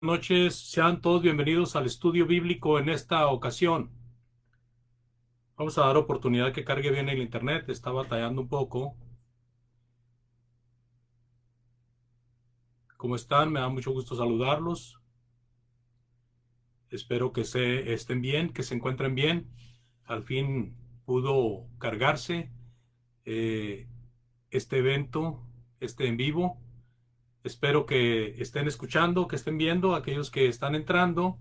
Noches, sean todos bienvenidos al estudio bíblico en esta ocasión. Vamos a dar oportunidad que cargue bien el internet, está batallando un poco. ¿Cómo están? Me da mucho gusto saludarlos. Espero que estén bien, que se encuentren bien. Al fin pudo cargarse eh, este evento, este en vivo. Espero que estén escuchando, que estén viendo, aquellos que están entrando.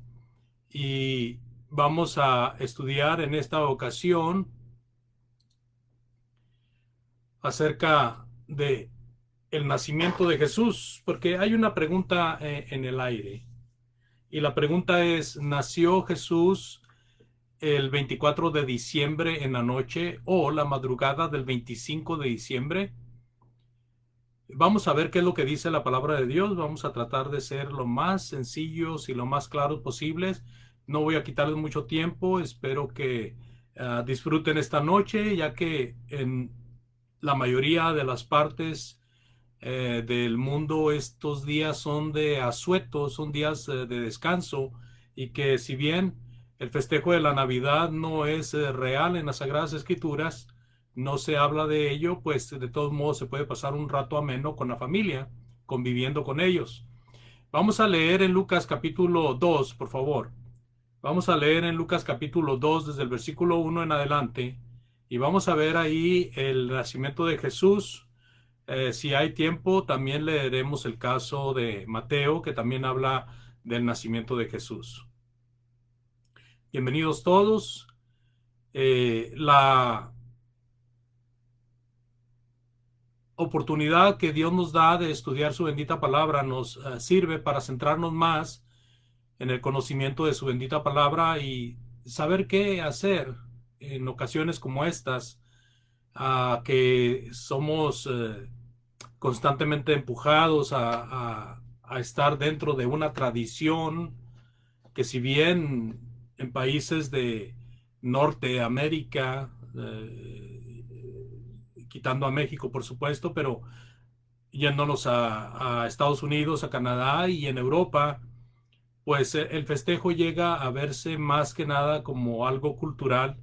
Y vamos a estudiar en esta ocasión acerca de el nacimiento de Jesús, porque hay una pregunta en el aire. Y la pregunta es, ¿nació Jesús el 24 de diciembre en la noche o la madrugada del 25 de diciembre? Vamos a ver qué es lo que dice la palabra de Dios. Vamos a tratar de ser lo más sencillos y lo más claros posibles. No voy a quitarles mucho tiempo. Espero que disfruten esta noche, ya que en la mayoría de las partes del mundo estos días son de asueto, son días de descanso, y que si bien el festejo de la Navidad no es real en las Sagradas Escrituras, no se habla de ello, pues de todos modos se puede pasar un rato ameno con la familia, conviviendo con ellos. Vamos a leer en Lucas capítulo 2, por favor. Vamos a leer en Lucas capítulo 2 desde el versículo 1 en adelante, y vamos a ver ahí el nacimiento de Jesús. Si hay tiempo, también leeremos el caso de Mateo, que también habla del nacimiento de Jesús. Bienvenidos todos. La oportunidad que Dios nos da de estudiar su bendita palabra nos sirve para centrarnos más en el conocimiento de su bendita palabra y saber qué hacer en ocasiones como estas, que somos constantemente empujados a estar dentro de una tradición que, si bien en países de Norteamérica, quitando a México por supuesto, pero yéndonos a Estados Unidos, a Canadá y en Europa, pues el festejo llega a verse más que nada como algo cultural,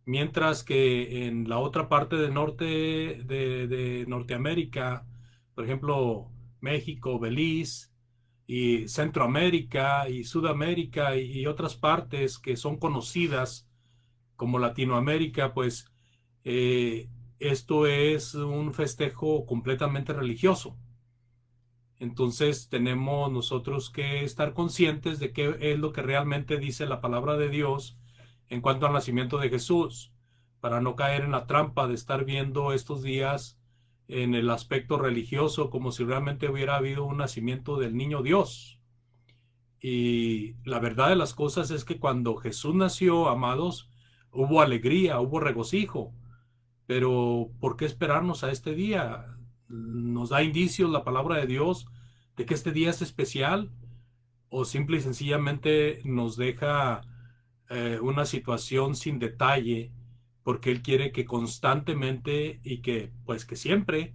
mientras que en la otra parte del norte de Norteamérica, por ejemplo, México, Belice y Centroamérica y Sudamérica y otras partes que son conocidas como Latinoamérica, pues eh, esto es un festejo completamente religioso. Entonces tenemos nosotros que estar conscientes de qué es lo que realmente dice la palabra de Dios en cuanto al nacimiento de Jesús, para no caer en la trampa de estar viendo estos días en el aspecto religioso como si realmente hubiera habido un nacimiento del niño Dios. Y la verdad de las cosas es que cuando Jesús nació, amados, hubo alegría, hubo regocijo. Pero ¿por qué esperarnos a este día? ¿Nos da indicios la palabra de Dios de que este día es especial? ¿O simple y sencillamente nos deja una situación sin detalle porque Él quiere que constantemente y que pues que siempre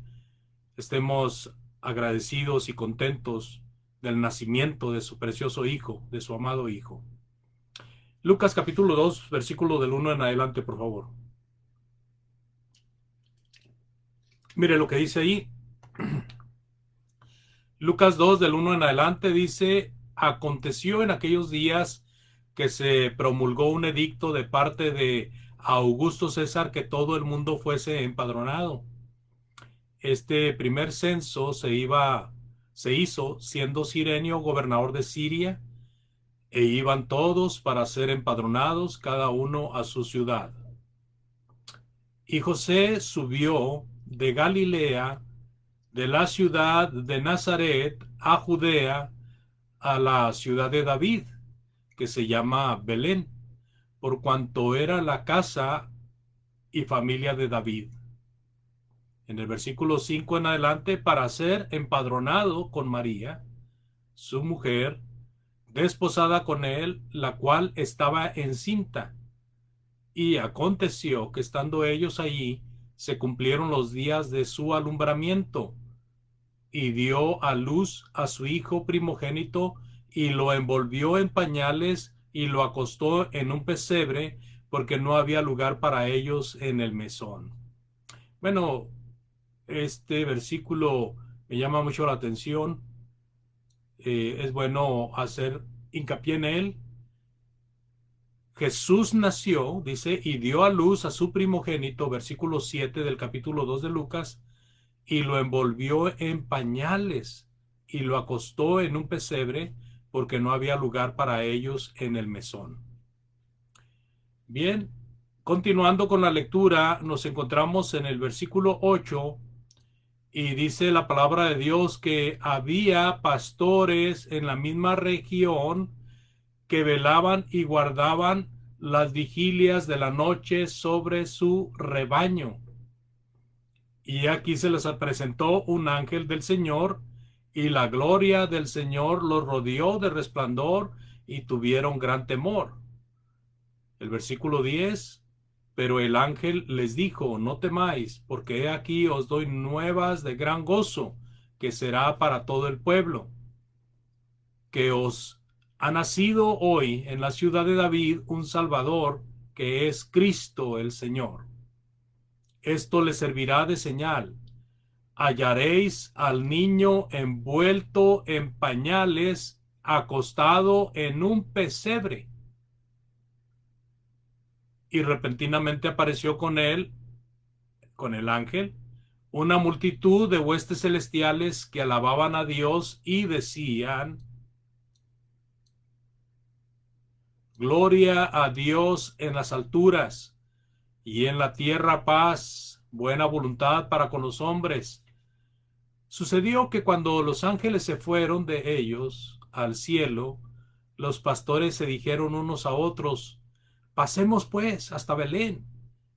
estemos agradecidos y contentos del nacimiento de su precioso Hijo, de su amado Hijo? Lucas capítulo 2 versículo del 1 en adelante, por favor. Mire lo que dice ahí. Lucas 2 del 1 en adelante dice, aconteció en aquellos días que se promulgó un edicto de parte de Augusto César que todo el mundo fuese empadronado. Este primer censo se hizo siendo Cirenio gobernador de Siria, e iban todos para ser empadronados, cada uno a su ciudad. Y José subió de Galilea, de la ciudad de Nazaret a Judea, a la ciudad de David, que se llama Belén, por cuanto era la casa y familia de David. En el versículo 5 en adelante, para ser empadronado con María, su mujer, desposada con él, la cual estaba encinta. Y aconteció que estando ellos allí, se cumplieron los días de su alumbramiento, y dio a luz a su hijo primogénito, y lo envolvió en pañales y lo acostó en un pesebre porque no había lugar para ellos en el mesón. Bueno, este versículo me llama mucho la atención. Es bueno hacer hincapié en él. Jesús nació, dice, y dio a luz a su primogénito, versículo 7 del capítulo 2 de Lucas, y lo envolvió en pañales y lo acostó en un pesebre porque no había lugar para ellos en el mesón. Bien, continuando con la lectura, nos encontramos en el versículo 8 y dice la palabra de Dios que había pastores en la misma región que velaban y guardaban las vigilias de la noche sobre su rebaño. Y aquí se les presentó un ángel del Señor, y la gloria del Señor los rodeó de resplandor, y tuvieron gran temor. El versículo 10, pero el ángel les dijo, no temáis, porque he aquí os doy nuevas de gran gozo, que será para todo el pueblo, que os ha nacido hoy en la ciudad de David un Salvador, que es Cristo el Señor. Esto les servirá de señal. Hallaréis al niño envuelto en pañales, acostado en un pesebre. Y repentinamente apareció con él, con el ángel, una multitud de huestes celestiales que alababan a Dios y decían, gloria a Dios en las alturas, y en la tierra paz, buena voluntad para con los hombres. Sucedió que cuando los ángeles se fueron de ellos al cielo, los pastores se dijeron unos a otros, pasemos pues hasta Belén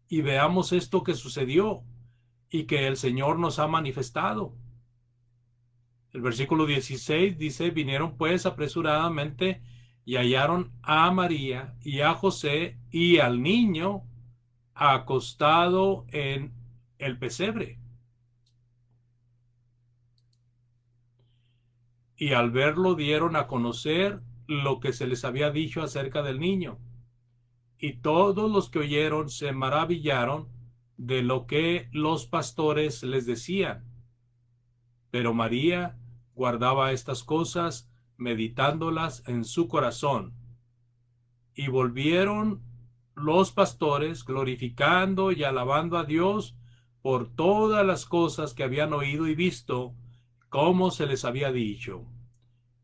y veamos esto que sucedió y que el Señor nos ha manifestado. El versículo 16 dice, vinieron pues apresuradamente y hallaron a María y a José y al niño acostado en el pesebre. Y al verlo dieron a conocer lo que se les había dicho acerca del niño. Y todos los que oyeron se maravillaron de lo que los pastores les decían. Pero María guardaba estas cosas, meditándolas en su corazón. Y volvieron los pastores glorificando y alabando a Dios por todas las cosas que habían oído y visto, como se les había dicho.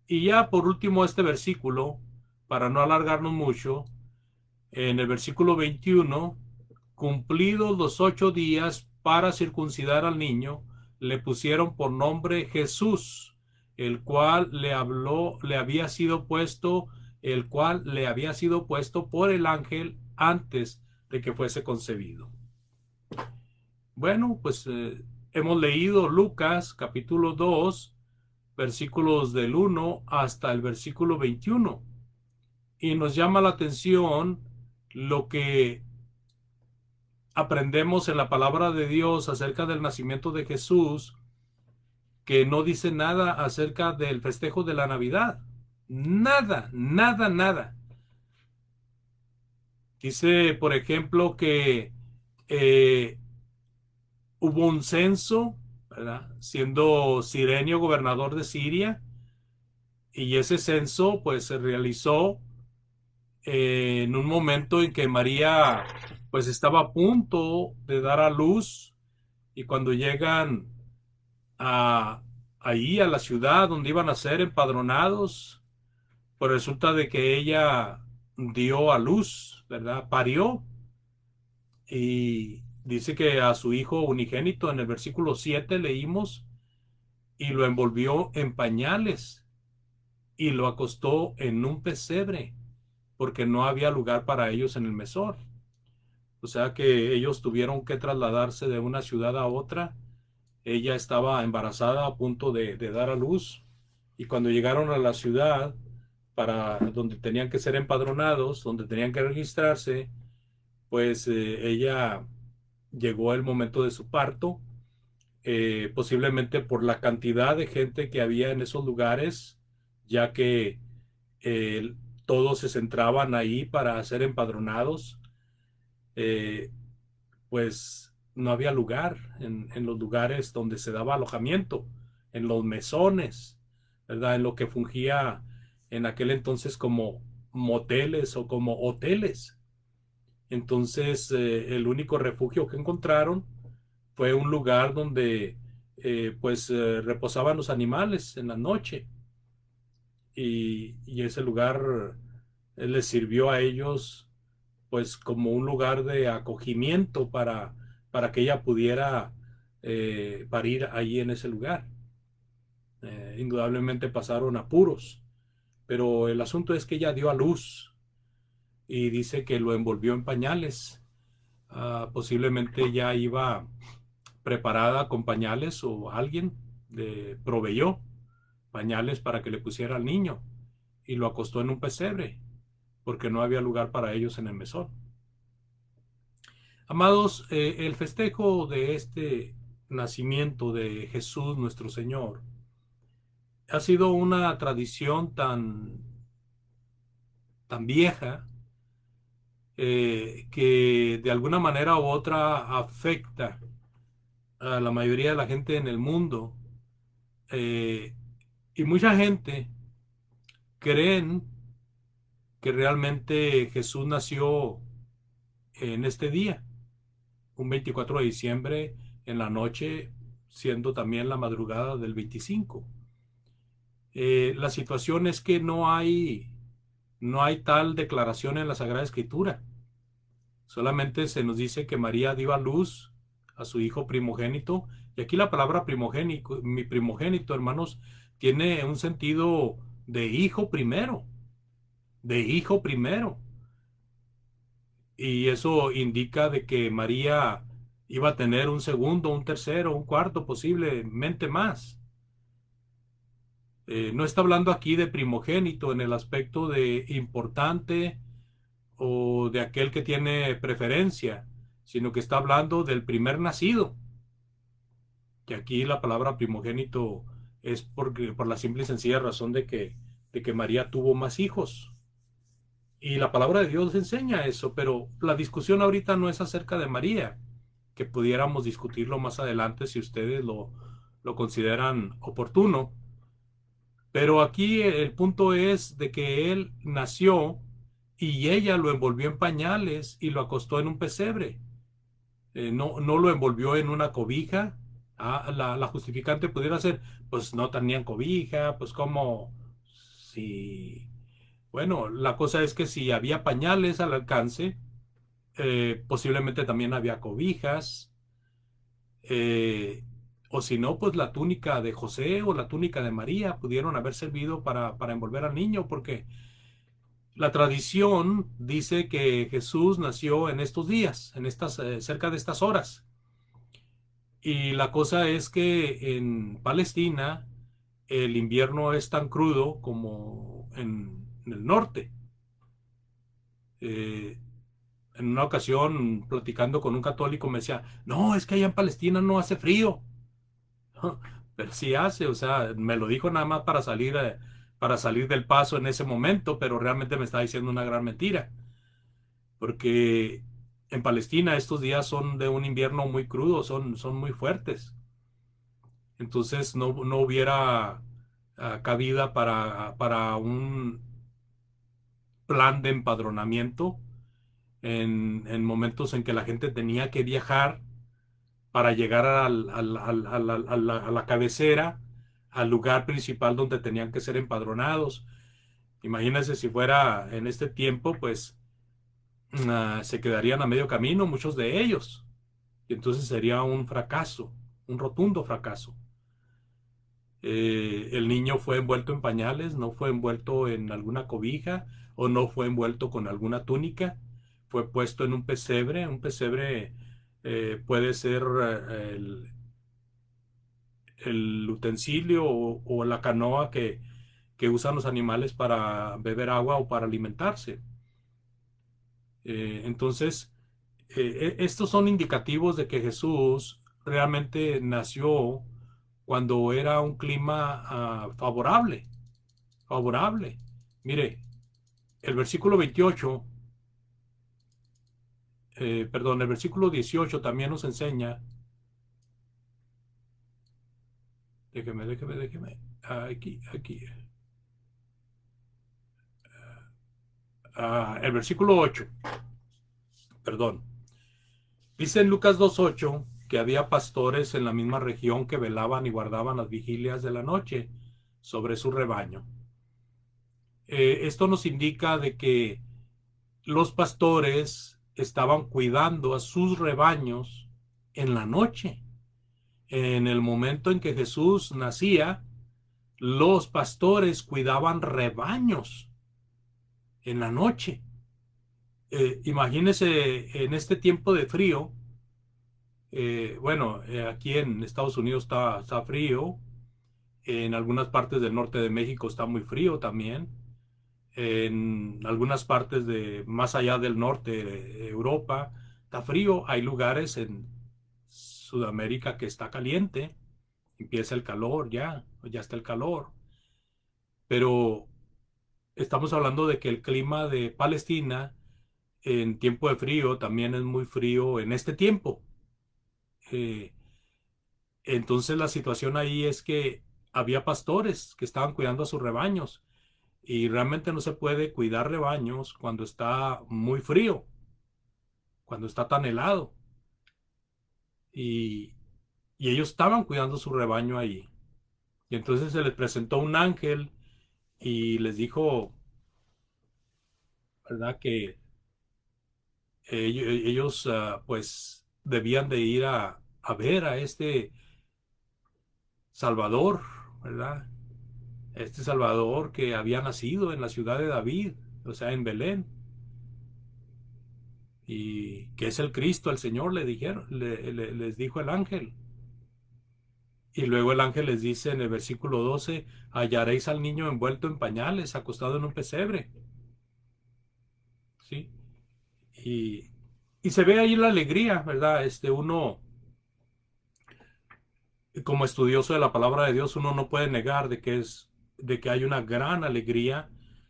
Y ya por último este versículo, para no alargarnos mucho, en el versículo 21, cumplidos los 8 días para circuncidar al niño, le pusieron por nombre Jesús, el cual le había sido puesto, por el ángel antes de que fuese concebido. Bueno, pues hemos leído Lucas capítulo 2, versículos del 1 hasta el versículo 21. Y nos llama la atención lo que aprendemos en la palabra de Dios acerca del nacimiento de Jesús, que no dice nada acerca del festejo de la Navidad. Nada, nada, nada. Dice, por ejemplo, que hubo un censo, ¿verdad? Siendo Cirenio gobernador de Siria, y ese censo pues se realizó en un momento en que María pues estaba a punto de dar a luz, y cuando llegan a ahí a la ciudad donde iban a ser empadronados, pues resulta de que ella dio a luz, ¿verdad? Parió, y dice que a su hijo unigénito en el versículo 7 leímos, y lo envolvió en pañales y lo acostó en un pesebre porque no había lugar para ellos en el mesón. O sea que ellos tuvieron que trasladarse de una ciudad a otra. Ella estaba embarazada a punto de dar a luz, y cuando llegaron a la ciudad para donde tenían que ser empadronados, donde tenían que registrarse, pues ella llegó el momento de su parto, posiblemente por la cantidad de gente que había en esos lugares, ya que eh, todos se centraban ahí para ser empadronados. Eh, pues no había lugar en los lugares donde se daba alojamiento, en los mesones, ¿verdad? En lo que fungía en aquel entonces como moteles o como hoteles. Entonces, el único refugio que encontraron fue un lugar donde reposaban los animales en la noche, y ese lugar les sirvió a ellos pues como un lugar de acogimiento para que ella pudiera parir ahí en ese lugar. Indudablemente pasaron apuros, pero el asunto es que ella dio a luz y dice que lo envolvió en pañales. Posiblemente ya iba preparada con pañales, o alguien le proveyó pañales para que le pusiera al niño, y lo acostó en un pesebre porque no había lugar para ellos en el mesón. Amados, el festejo de este nacimiento de Jesús nuestro Señor ha sido una tradición tan vieja, que de alguna manera u otra afecta a la mayoría de la gente en el mundo. Eh, y mucha gente creen que realmente Jesús nació en este día, un 24 de diciembre en la noche, siendo también la madrugada del 25. La situación es que no hay tal declaración en la Sagrada Escritura. Solamente se nos dice que María dio a luz a su hijo primogénito. Y aquí la palabra primogénito, mi primogénito, hermanos, tiene un sentido de hijo primero, de hijo primero. Y eso indica de que María iba a tener un segundo, un tercero, un cuarto, posiblemente más. No está hablando aquí de primogénito en el aspecto de importante o de aquel que tiene preferencia, sino que está hablando del primer nacido, que aquí la palabra primogénito es por la simple y sencilla razón de que María tuvo más hijos. Y la palabra de Dios enseña eso, pero la discusión ahorita no es acerca de María, que pudiéramos discutirlo más adelante si ustedes lo consideran oportuno. Pero aquí el punto es de que él nació y ella lo envolvió en pañales y lo acostó en un pesebre. No lo envolvió en una cobija. La justificante pudiera ser, pues no tenían cobija, pues como si... Bueno, la cosa es que si había pañales al alcance, posiblemente también había cobijas, eh, o si no, pues la túnica de José o la túnica de María pudieron haber servido para envolver al niño, porque la tradición dice que Jesús nació en estos días, cerca de estas horas. Y la cosa es que en Palestina el invierno es tan crudo como en el norte. Eh, en una ocasión, platicando con un católico, me decía, no, es que allá en Palestina no hace frío. Pero sí hace, o sea, me lo dijo nada más para salir del paso en ese momento, pero realmente me está diciendo una gran mentira, porque en Palestina estos días son de un invierno muy crudo, son muy fuertes. Entonces no hubiera cabida para un plan de empadronamiento en momentos en que la gente tenía que viajar para llegar a la cabecera, al lugar principal donde tenían que ser empadronados. Imagínense si fuera en este tiempo, pues se quedarían a medio camino muchos de ellos. Y entonces sería un fracaso, un rotundo fracaso. El niño fue envuelto en pañales, no fue envuelto en alguna cobija o no fue envuelto con alguna túnica, fue puesto en un pesebre. Un pesebre puede ser el utensilio o la canoa que usan los animales para beber agua o para alimentarse. Entonces, estos son indicativos de que Jesús realmente nació cuando era un clima favorable, favorable. Mire, el versículo 28, perdón, el versículo 18 también nos enseña, déjeme, aquí, el versículo 8, perdón, dice en Lucas 2:8 que había pastores en la misma región que velaban y guardaban las vigilias de la noche sobre su rebaño. Esto nos indica de que los pastores estaban cuidando a sus rebaños en la noche. En el momento en que Jesús nacía, los pastores cuidaban rebaños en la noche. Imagínese en este tiempo de frío, bueno, aquí en Estados Unidos está frío, en algunas partes del norte de México está muy frío también, en algunas partes de más allá del norte de Europa está frío, hay lugares en Sudamérica que está caliente, empieza el calor ya está el calor, pero estamos hablando de que el clima de Palestina en tiempo de frío también es muy frío en este tiempo. Eh, entonces la situación ahí es que había pastores que estaban cuidando a sus rebaños y realmente no se puede cuidar rebaños cuando está muy frío, cuando está tan helado. Y, y ellos estaban cuidando su rebaño ahí. Y entonces se les presentó un ángel y les dijo, ¿verdad? Que ellos pues debían de ir a ver a este Salvador, ¿verdad? Este Salvador que había nacido en la ciudad de David, o sea, en Belén, y que es el Cristo, el Señor, le dijeron, les dijo el ángel. Y luego el ángel les dice en el versículo 12, hallaréis al niño envuelto en pañales, acostado en un pesebre, ¿sí? Y, y se ve ahí la alegría, ¿verdad? Uno, como estudioso de la palabra de Dios, uno no puede negar de que hay una gran alegría.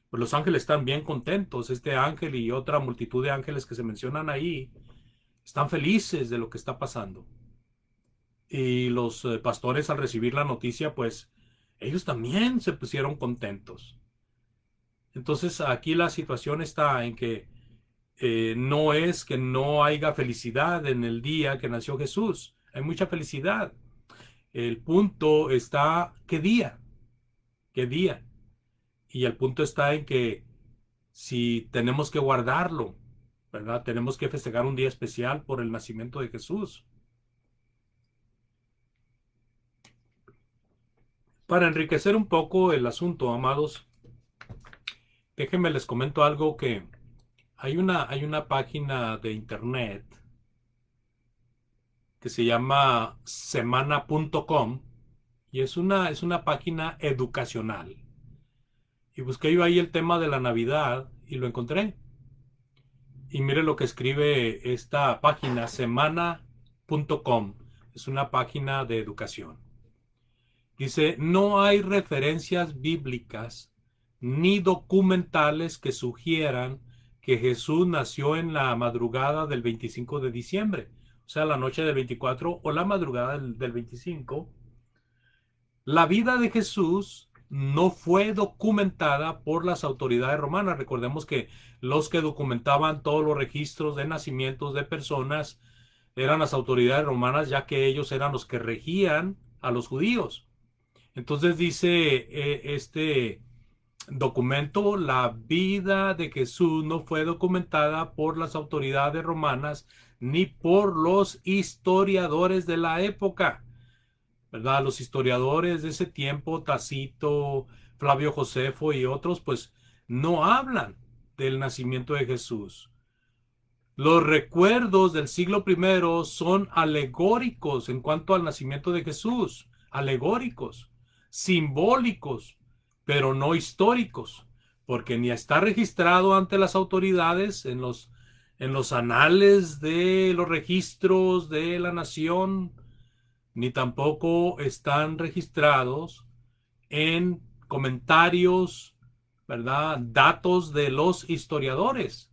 Pues los ángeles están bien contentos. Este ángel y otra multitud de ángeles que se mencionan ahí están felices de lo que está pasando. Y los pastores al recibir la noticia, pues ellos también se pusieron contentos. Entonces aquí la situación está en que no es que no haya felicidad en el día que nació Jesús. Hay mucha felicidad. El punto está, ¿qué día? ¿Qué día? Y el punto está en que si tenemos que guardarlo, ¿verdad? Tenemos que festejar un día especial por el nacimiento de Jesús. Para enriquecer un poco el asunto, amados, déjenme les comento algo que hay una página de internet que se llama semana.com y es una página educacional. Y busqué yo ahí el tema de la Navidad y lo encontré. Y mire lo que escribe esta página, semana.com. Es una página de educación. Dice, no hay referencias bíblicas ni documentales que sugieran que Jesús nació en la madrugada del 25 de diciembre, o sea, la noche del 24 o la madrugada del 25. La vida de Jesús no fue documentada por las autoridades romanas. Recordemos que los que documentaban todos los registros de nacimientos de personas eran las autoridades romanas, ya que ellos eran los que regían a los judíos. Entonces dice este documento, la vida de Jesús no fue documentada por las autoridades romanas ni por los historiadores de la época, ¿verdad? Los historiadores de ese tiempo, Tacito, Flavio Josefo y otros, pues no hablan del nacimiento de Jesús. Los recuerdos del siglo I son alegóricos en cuanto al nacimiento de Jesús, alegóricos, simbólicos, pero no históricos, porque ni está registrado ante las autoridades en los anales de los registros de la nación, ni tampoco están registrados en comentarios ¿verdad? Datos de los historiadores.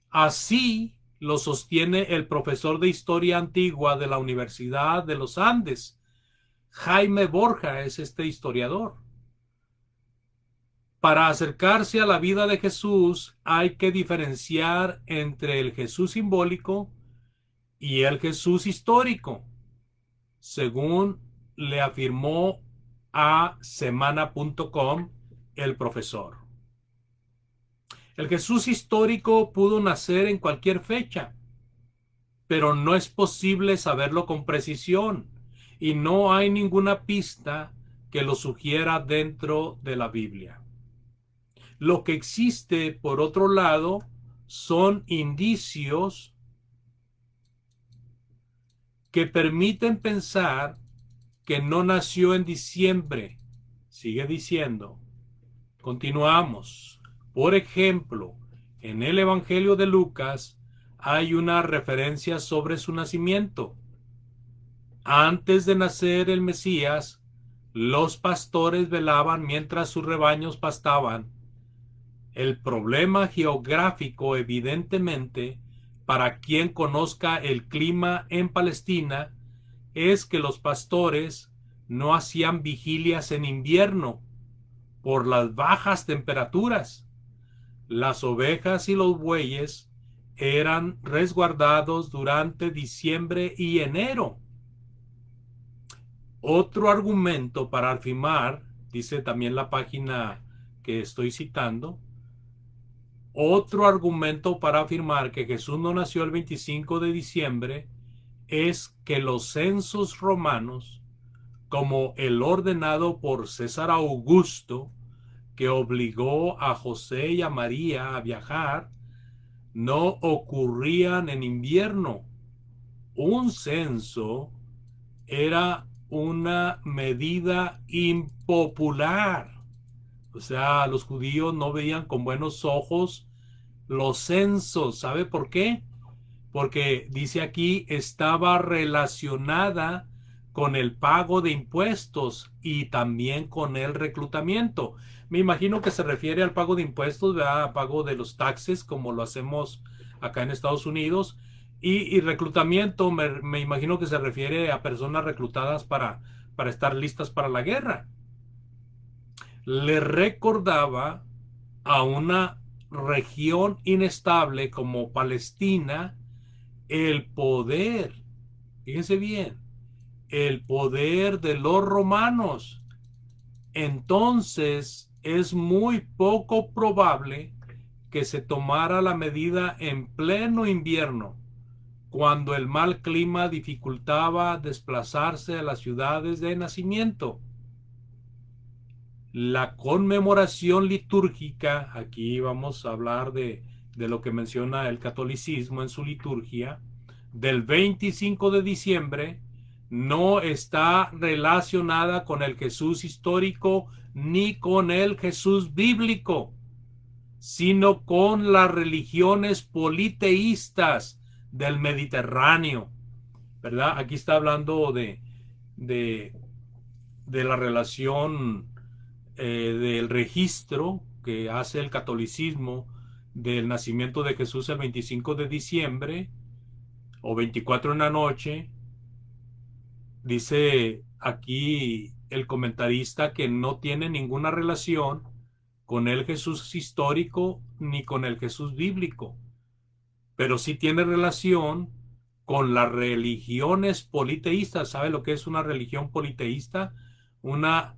Así lo sostiene el profesor de historia antigua de la Universidad de los Andes. Jaime Borja es este historiador. Para acercarse a la vida de Jesús hay que diferenciar entre el Jesús simbólico y el Jesús histórico, según le afirmó a semana.com el profesor. El Jesús histórico pudo nacer en cualquier fecha, pero no es posible saberlo con precisión y no hay ninguna pista que lo sugiera dentro de la Biblia. Lo que existe, por otro lado, son indicios que permiten pensar que no nació en diciembre. Sigue diciendo. Continuamos. Por ejemplo, en el Evangelio de Lucas hay una referencia sobre su nacimiento. Antes de nacer el Mesías, los pastores velaban mientras sus rebaños pastaban. El problema geográfico, evidentemente, para quien conozca el clima en Palestina, es que los pastores no hacían vigilias en invierno por las bajas temperaturas. Las ovejas y los bueyes eran resguardados durante diciembre y enero. Otro argumento para afirmar, dice también la página que estoy citando, otro argumento para afirmar que Jesús no nació el 25 de diciembre es que los censos romanos, como el ordenado por César Augusto, que obligó a José y a María a viajar, no ocurrían en invierno. Un censo era una medida impopular. O sea, los judíos no veían con buenos ojos los censos. ¿Sabe por qué? Porque dice aquí estaba relacionada con el pago de impuestos y también con el reclutamiento. Me imagino que se refiere al pago de impuestos, ¿verdad? Pago de los taxes, como lo hacemos acá en Estados Unidos. Y reclutamiento, me imagino que se refiere a personas reclutadas para estar listas para la guerra. Le recordaba a una región inestable como Palestina el poder, fíjense bien, el poder de los romanos. Entonces es muy poco probable que se tomara la medida en pleno invierno, cuando el mal clima dificultaba desplazarse a las ciudades de nacimiento. La conmemoración litúrgica, aquí vamos a hablar de lo que menciona el catolicismo en su liturgia, del 25 de diciembre, no está relacionada con el Jesús histórico ni con el Jesús bíblico, sino con las religiones politeístas del Mediterráneo, ¿verdad? Aquí está hablando de, de la relación del registro que hace el catolicismo del nacimiento de Jesús el 25 de diciembre o 24 en la noche. Dice aquí el comentarista que no tiene ninguna relación con el Jesús histórico ni con el Jesús bíblico, pero sí tiene relación con las religiones politeístas. ¿Sabe lo que es una religión politeísta? Una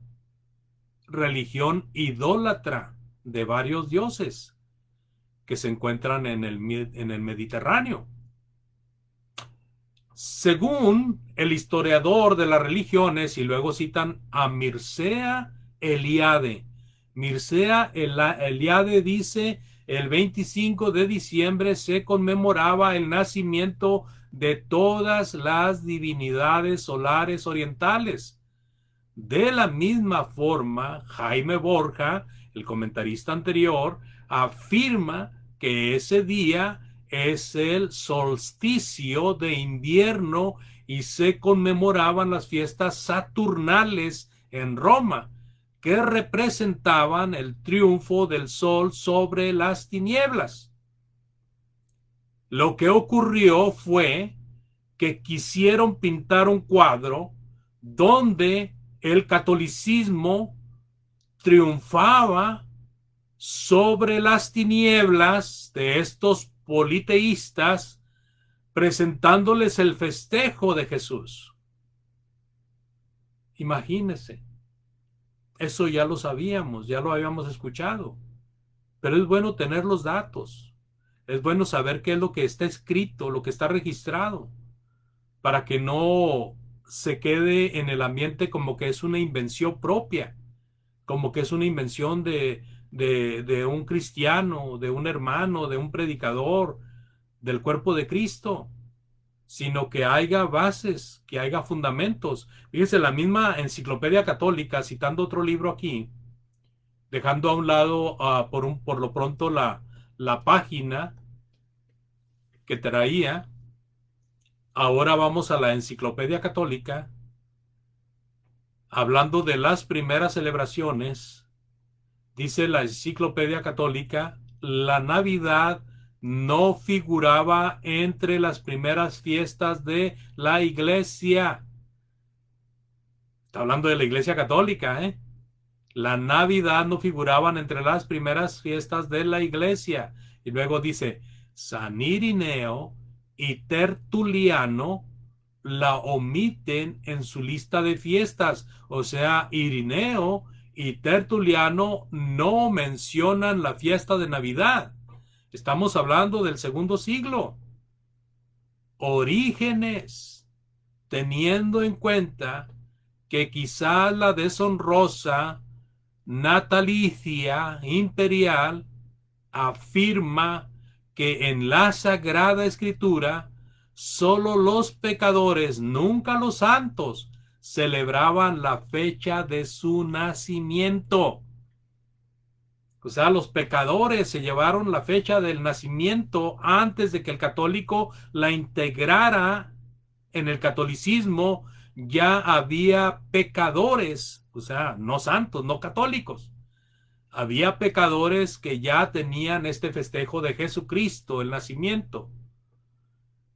religión idólatra de varios dioses que se encuentran en el Mediterráneo. Según el historiador de las religiones, y luego citan a Mircea Eliade. Mircea Eliade dice: el 25 de diciembre se conmemoraba el nacimiento de todas las divinidades solares orientales. De la misma forma, Jaime Borja, el comentarista anterior, afirma que ese día es el solsticio de invierno y se conmemoraban las fiestas saturnales en Roma, que representaban el triunfo del sol sobre las tinieblas. Lo que ocurrió fue que quisieron pintar un cuadro donde el catolicismo triunfaba sobre las tinieblas de estos politeístas, presentándoles el festejo de Jesús. Imagínense, eso ya lo sabíamos, ya lo habíamos escuchado, pero es bueno tener los datos, es bueno saber qué es lo que está escrito, lo que está registrado, para que no se quede en el ambiente como que es una invención propia, como que es una invención de un cristiano, de un hermano, de un predicador, del cuerpo de Cristo, sino que haya bases, que haya fundamentos. Fíjense, la misma Enciclopedia Católica, citando otro libro aquí, dejando a un lado por lo pronto la página que traía, ahora vamos a la Enciclopedia Católica, hablando de las primeras celebraciones. Dice la Enciclopedia Católica, la Navidad no figuraba entre las primeras fiestas de la Iglesia. Está hablando de la Iglesia Católica, ¿eh? La Navidad no figuraban entre las primeras fiestas de la Iglesia. Y luego dice, San Irineo y Tertuliano la omiten en su lista de fiestas. O sea, Irineo y Tertuliano no mencionan la fiesta de Navidad. Estamos hablando del segundo siglo. Orígenes, teniendo en cuenta que quizás la deshonrosa natalicia imperial afirma que en la Sagrada Escritura solo los pecadores, nunca los santos, celebraban la fecha de su nacimiento. O sea, los pecadores se llevaron la fecha del nacimiento antes de que el católico la integrara en el catolicismo. Ya había pecadores, o sea, no santos, no católicos. Había pecadores que ya tenían este festejo de Jesucristo, el nacimiento.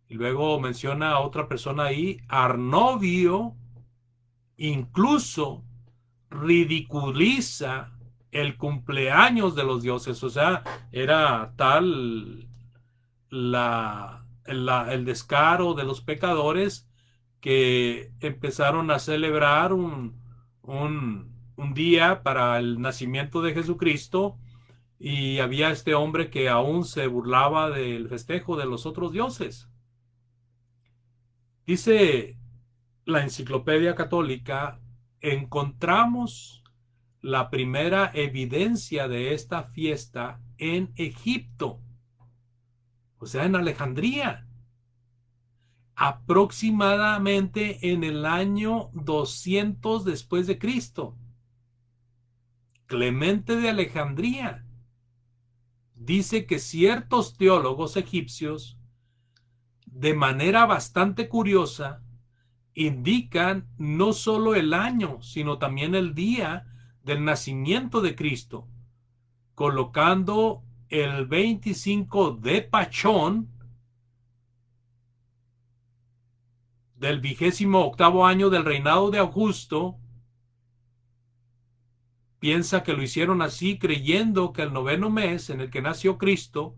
Y luego menciona a otra persona ahí, Arnovio, incluso ridiculiza el cumpleaños de los dioses. O sea, era tal el descaro de los pecadores que empezaron a celebrar un día para el nacimiento de Jesucristo, y había este hombre que aún se burlaba del festejo de los otros dioses. Dice la Enciclopedia Católica, encontramos la primera evidencia de esta fiesta en Egipto, o sea, en Alejandría, aproximadamente en el año 200 después de Cristo. Clemente de Alejandría dice que ciertos teólogos egipcios, de manera bastante curiosa, indican no solo el año, sino también el día del nacimiento de Cristo, colocando el 25 de Pachón del 28º año del reinado de Augusto. Piensa que lo hicieron así creyendo que el 9º mes en el que nació Cristo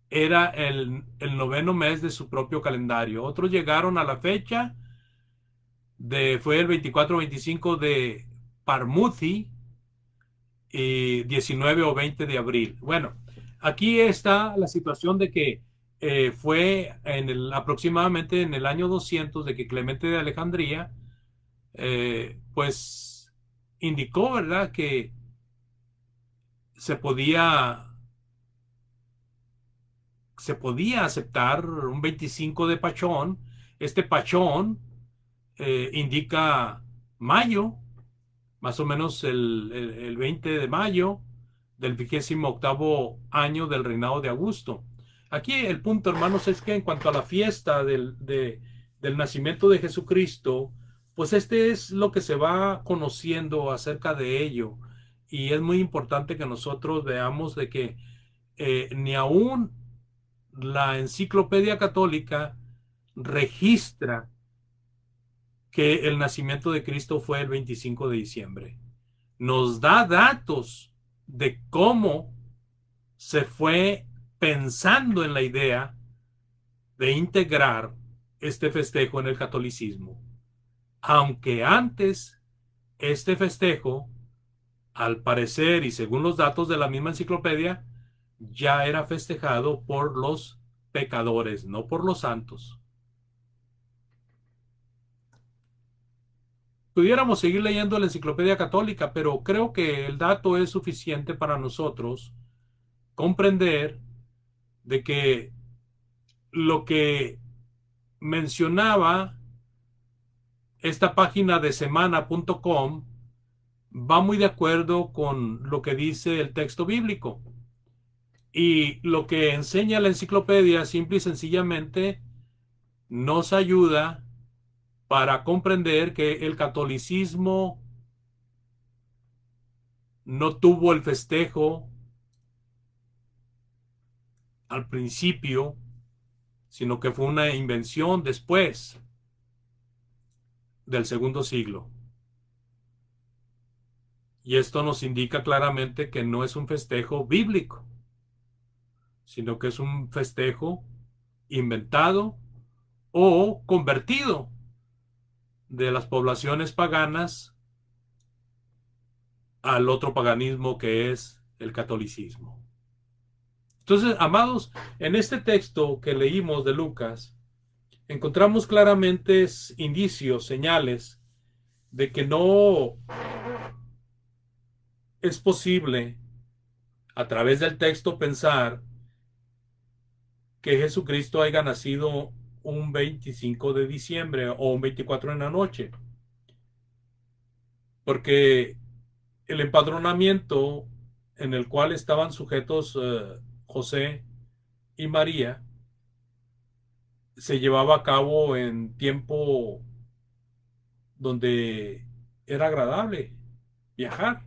era el 9º mes de su propio calendario. Otros llegaron a la fecha fue el 24-25 de Parmuthi, 19 o 20 de abril. Bueno, aquí está la situación de que fue aproximadamente en el año 200 de que Clemente de Alejandría pues indicó, ¿verdad?, que se podía aceptar un 25 de Pachón. Este Pachón indica mayo, más o menos el 20 de mayo del 28º año del reinado de Augusto. Aquí el punto, hermanos, es que en cuanto a la fiesta del nacimiento de Jesucristo, pues este es lo que se va conociendo acerca de ello. Y es muy importante que nosotros veamos de que ni aún la Enciclopedia Católica registra que el nacimiento de Cristo fue el 25 de diciembre. Nos da datos de cómo se fue pensando en la idea de integrar este festejo en el catolicismo. Aunque antes este festejo, al parecer y según los datos de la misma enciclopedia, ya era festejado por los pecadores, no por los santos. Pudiéramos seguir leyendo la enciclopedia católica, pero creo que el dato es suficiente para nosotros comprender de que lo que mencionaba esta página de semana.com va muy de acuerdo con lo que dice el texto bíblico. Y lo que enseña la enciclopedia simple y sencillamente nos ayuda para comprender que el catolicismo no tuvo el festejo al principio, sino que fue una invención después del segundo siglo. Y esto nos indica claramente que no es un festejo bíblico, sino que es un festejo inventado o convertido de las poblaciones paganas al otro paganismo que es el catolicismo. Entonces, amados, en este texto que leímos de Lucas, encontramos claramente indicios, señales de que no es posible a través del texto pensar que Jesucristo haya nacido un 25 de diciembre o un 24 en la noche, porque el empadronamiento en el cual estaban sujetos José y María se llevaba a cabo en tiempo donde era agradable viajar,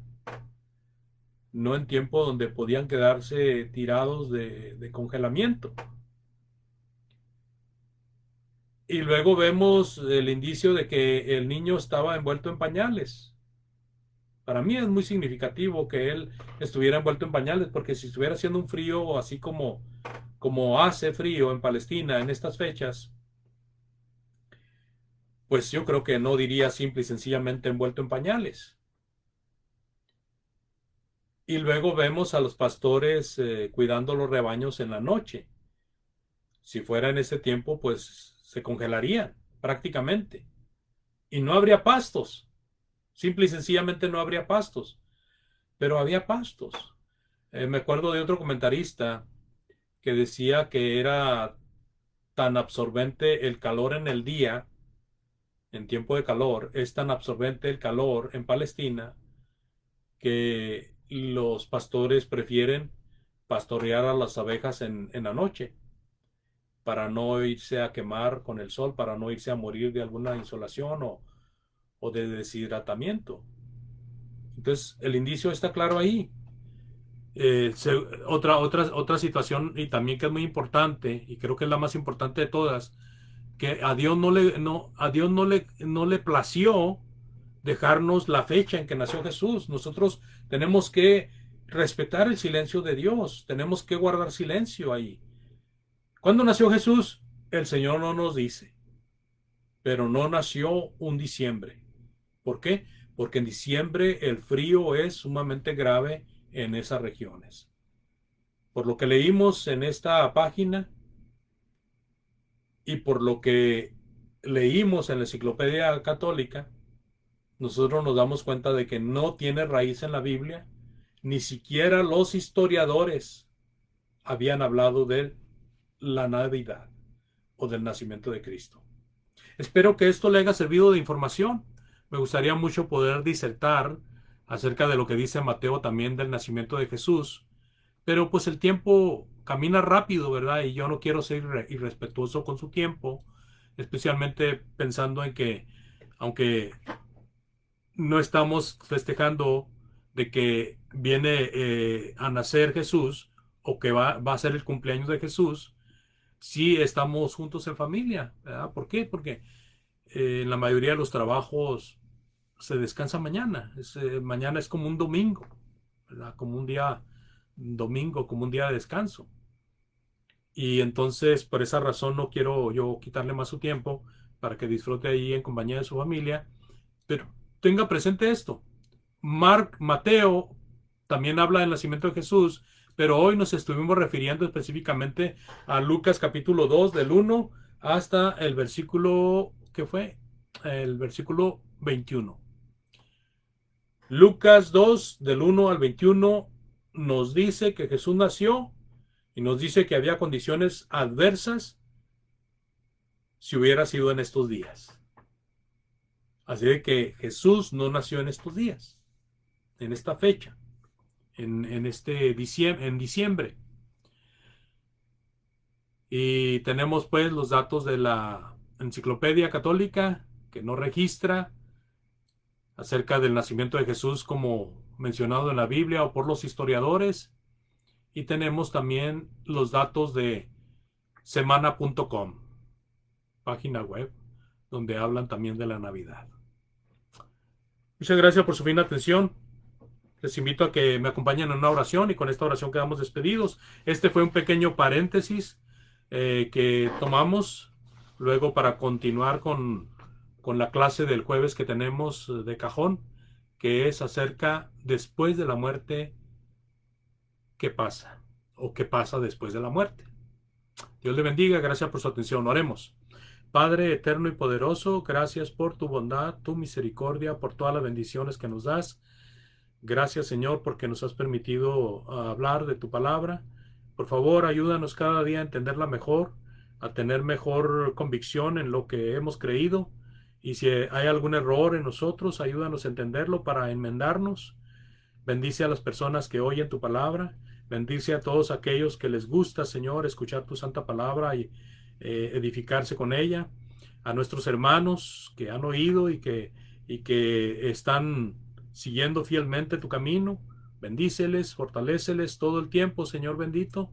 no en tiempo donde podían quedarse tirados de congelamiento. Y luego vemos el indicio de que el niño estaba envuelto en pañales. Para mí es muy significativo que él estuviera envuelto en pañales, porque si estuviera haciendo un frío así como hace frío en Palestina en estas fechas, pues yo creo que no diría simple y sencillamente envuelto en pañales. Y luego vemos a los pastores cuidando los rebaños en la noche. Si fuera en ese tiempo, pues se congelarían prácticamente. Y no habría pastos. Simple y sencillamente no habría pastos. Pero había pastos. Me acuerdo de otro comentarista que decía que era tan absorbente el calor en el día, en tiempo de calor, es tan absorbente el calor en Palestina que los pastores prefieren pastorear a las abejas en la noche para no irse a quemar con el sol, para no irse a morir de alguna insolación o de deshidratamiento. Entonces, el indicio está claro ahí. Otra situación y también que es muy importante, y creo que es la más importante de todas, que a Dios no le plació dejarnos la fecha en que nació Jesús. Nosotros tenemos que respetar el silencio de Dios, tenemos que guardar silencio ahí. ¿Cuándo nació Jesús? El Señor no nos dice, pero no nació un diciembre. ¿Por qué? Porque en diciembre el frío es sumamente grave en esas regiones. Por lo que leímos en esta página y por lo que leímos en la Enciclopedia Católica, nosotros nos damos cuenta de que no tiene raíz en la Biblia, ni siquiera los historiadores habían hablado de la Navidad o del nacimiento de Cristo. Espero que esto le haya servido de información. Me gustaría mucho poder disertar acerca de lo que dice Mateo también del nacimiento de Jesús, pero pues el tiempo camina rápido, ¿verdad? Y yo no quiero ser irrespetuoso con su tiempo, especialmente pensando en que aunque no estamos festejando de que viene a nacer Jesús o que va a ser el cumpleaños de Jesús, sí estamos juntos en familia, ¿verdad? ¿Por qué? Porque en la mayoría de los trabajos se descansa mañana. Mañana es como un domingo, ¿verdad? Como un día domingo, como un día de descanso. Y entonces, por esa razón, no quiero yo quitarle más su tiempo para que disfrute ahí en compañía de su familia. Pero tenga presente esto. Mateo también habla del nacimiento de Jesús, pero hoy nos estuvimos refiriendo específicamente a Lucas capítulo 2 del 1 hasta el versículo, ¿qué fue? El versículo 21. Lucas 2 del 1 al 21 nos dice que Jesús nació y nos dice que había condiciones adversas si hubiera sido en estos días. Así de que Jesús no nació en estos días, en esta fecha, en diciembre. Y tenemos pues los datos de la Enciclopedia Católica que no registra acerca del nacimiento de Jesús como mencionado en la Biblia o por los historiadores. Y tenemos también los datos de semana.com, página web, donde hablan también de la Navidad. Muchas gracias por su fina atención. Les invito a que me acompañen en una oración y con esta oración quedamos despedidos. Este fue un pequeño paréntesis que tomamos luego para continuar con la clase del jueves que tenemos de cajón, que es acerca después de la muerte, ¿qué pasa? O qué pasa después de la muerte. Dios le bendiga, gracias por su atención. Oremos. Padre eterno y poderoso, gracias por tu bondad, tu misericordia, por todas las bendiciones que nos das. Gracias, Señor, porque nos has permitido hablar de tu palabra. Por favor, ayúdanos cada día a entenderla mejor, a tener mejor convicción en lo que hemos creído. Y si hay algún error en nosotros, ayúdanos a entenderlo para enmendarnos. Bendice a las personas que oyen tu palabra. Bendice a todos aquellos que les gusta, Señor, escuchar tu santa palabra y edificarse con ella. A nuestros hermanos que han oído y que están siguiendo fielmente tu camino. Bendíceles, fortaléceles todo el tiempo, Señor bendito.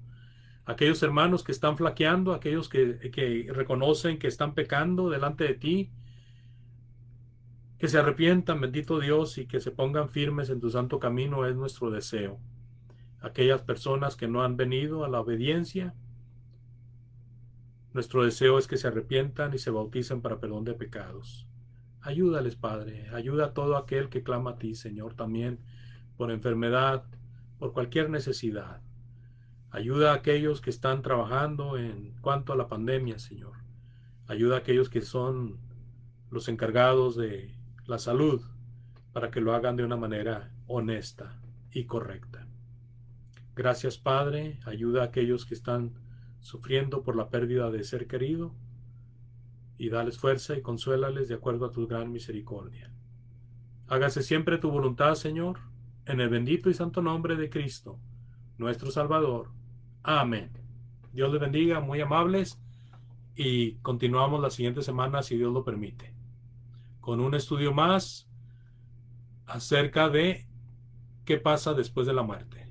Aquellos hermanos que están flaqueando, aquellos que reconocen que están pecando delante de ti, que se arrepientan, bendito Dios, y que se pongan firmes en tu santo camino es nuestro deseo. Aquellas personas que no han venido a la obediencia, nuestro deseo es que se arrepientan y se bauticen para perdón de pecados. Ayúdales, Padre. Ayuda a todo aquel que clama a ti, Señor, también por enfermedad, por cualquier necesidad. Ayuda a aquellos que están trabajando en cuanto a la pandemia, Señor. Ayuda a aquellos que son los encargados de la salud para que lo hagan de una manera honesta y correcta. Gracias, Padre. Ayuda a aquellos que están sufriendo por la pérdida de ser querido y dales fuerza y consuélales de acuerdo a tu gran misericordia. Hágase siempre tu voluntad, Señor, en el bendito y santo nombre de Cristo, nuestro Salvador. Amén. Dios les bendiga, muy amables, y continuamos la siguiente semana, si Dios lo permite, con un estudio más acerca de qué pasa después de la muerte.